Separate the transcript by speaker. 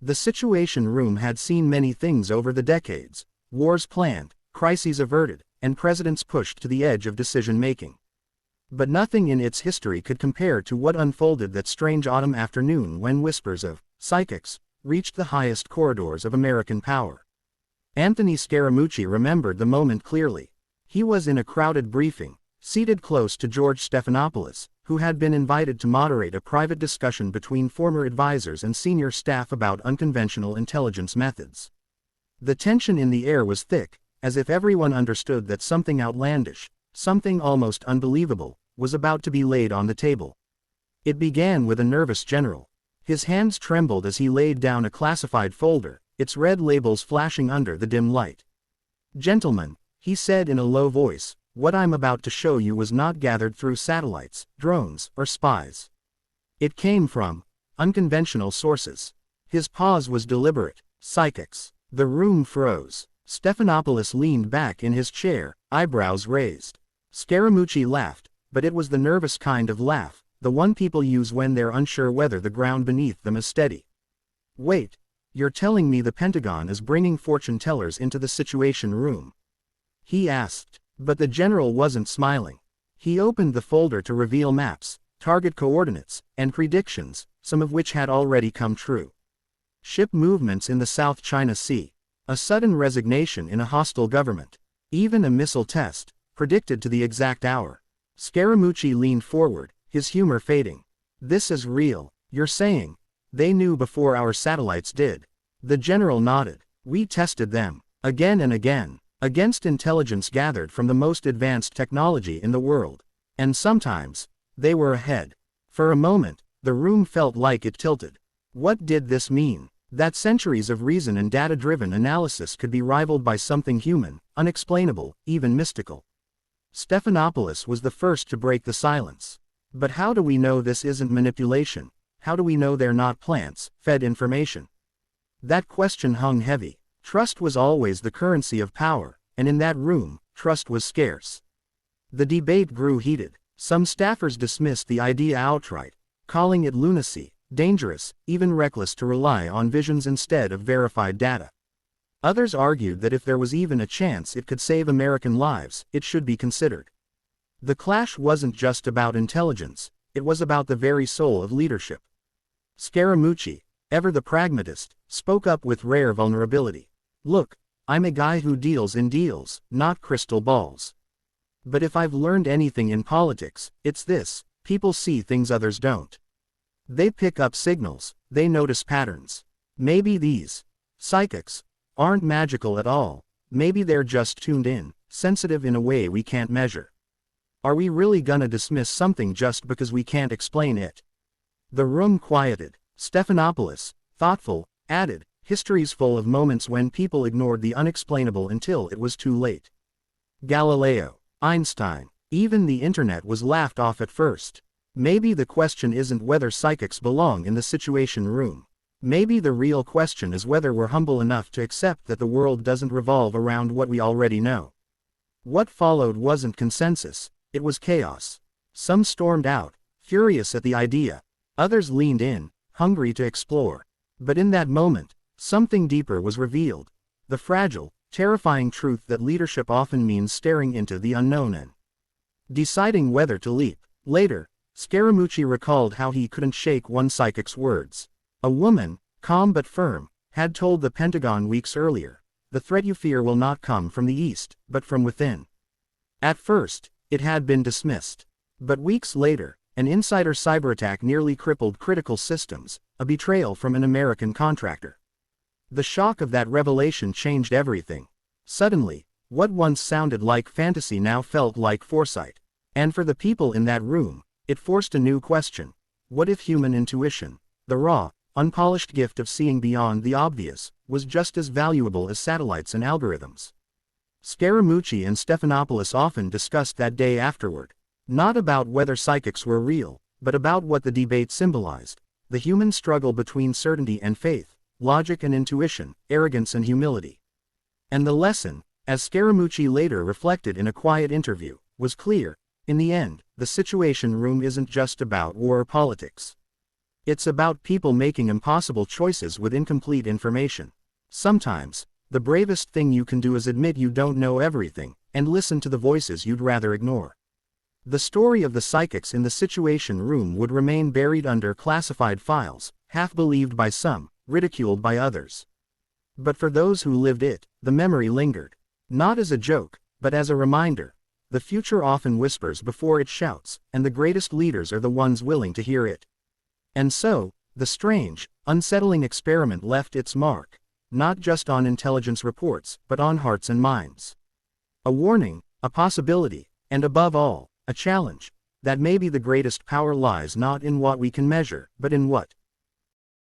Speaker 1: The Situation Room had seen many things over the decades: wars planned, crises averted, and presidents pushed to the edge of decision-making. But nothing in its history could compare to what unfolded that strange autumn afternoon when whispers of psychics reached the highest corridors of American power. Anthony Scaramucci remembered the moment clearly. He was in a crowded briefing, seated close to George Stephanopoulos, who had been invited to moderate a private discussion between former advisors and senior staff about unconventional intelligence methods. The tension in the air was thick, as if everyone understood that something outlandish, something almost unbelievable, was about to be laid on the table. It began with a nervous general. His hands trembled as he laid down a classified folder, its red labels flashing under the dim light. "Gentlemen," he said in a low voice, "what I'm about to show you was not gathered through satellites, drones, or spies. It came from unconventional sources." His pause was deliberate. "Psychics." The room froze. Stephanopoulos leaned back in his chair, eyebrows raised. Scaramucci laughed, but it was the nervous kind of laugh, the one people use when they're unsure whether the ground beneath them is steady. "Wait, you're telling me the Pentagon is bringing fortune tellers into the Situation Room?" he asked. But the general wasn't smiling. He opened the folder to reveal maps, target coordinates, and predictions, some of which had already come true. Ship movements in the South China Sea. A sudden resignation in a hostile government. Even a missile test, predicted to the exact hour. Scaramucci leaned forward, his humor fading. "This is real, you're saying? They knew before our satellites did." The general nodded. "We tested them, again and again, against intelligence gathered from the most advanced technology in the world. And sometimes, they were ahead." For a moment, the room felt like it tilted. What did this mean? That centuries of reason and data-driven analysis could be rivaled by something human, unexplainable, even mystical. Stephanopoulos was the first to break the silence. "But how do we know this isn't manipulation? How do we know they're not plants, fed information?" That question hung heavy. Trust was always the currency of power, and in that room, trust was scarce. The debate grew heated. Some staffers dismissed the idea outright, calling it lunacy, dangerous, even reckless to rely on visions instead of verified data. Others argued that if there was even a chance it could save American lives, it should be considered. The clash wasn't just about intelligence, it was about the very soul of leadership. Scaramucci, ever the pragmatist, spoke up with rare vulnerability. "Look, I'm a guy who deals in deals, not crystal balls. But if I've learned anything in politics, it's this: people see things others don't. They pick up signals, they notice patterns. Maybe these psychics aren't magical at all, maybe they're just tuned in, sensitive in a way we can't measure. Are we really gonna dismiss something just because we can't explain it?" The room quieted. Stephanopoulos, thoughtful, added, "History's full of moments when people ignored the unexplainable until it was too late. Galileo, Einstein, even the internet was laughed off at first. Maybe the question isn't whether psychics belong in the Situation Room. Maybe the real question is whether we're humble enough to accept that the world doesn't revolve around what we already know." What followed wasn't consensus, it was chaos. Some stormed out, furious at the idea. Others leaned in, hungry to explore. But in that moment, something deeper was revealed. The fragile, terrifying truth that leadership often means staring into the unknown and deciding whether to leap. Later, Scaramucci recalled how he couldn't shake one psychic's words. A woman, calm but firm, had told the Pentagon weeks earlier, "The threat you fear will not come from the east, but from within." At first, it had been dismissed. But weeks later, an insider cyberattack nearly crippled critical systems, a betrayal from an American contractor. The shock of that revelation changed everything. Suddenly, what once sounded like fantasy now felt like foresight. And for the people in that room, it forced a new question. What if human intuition, the raw, unpolished gift of seeing beyond the obvious, was just as valuable as satellites and algorithms? Scaramucci and Stephanopoulos often discussed that day afterward. Not about whether psychics were real, but about what the debate symbolized: the human struggle between certainty and faith, logic and intuition, arrogance and humility. And the lesson, as Scaramucci later reflected in a quiet interview, was clear: in the end, the Situation Room isn't just about war or politics. It's about people making impossible choices with incomplete information. Sometimes, the bravest thing you can do is admit you don't know everything, and listen to the voices you'd rather ignore. The story of the psychics in the Situation Room would remain buried under classified files, half believed by some, ridiculed by others. But for those who lived it, the memory lingered. Not as a joke, but as a reminder. The future often whispers before it shouts, and the greatest leaders are the ones willing to hear it. And so, the strange, unsettling experiment left its mark, not just on intelligence reports, but on hearts and minds. A warning, a possibility, and above all, a challenge, that maybe the greatest power lies not in what we can measure, but in what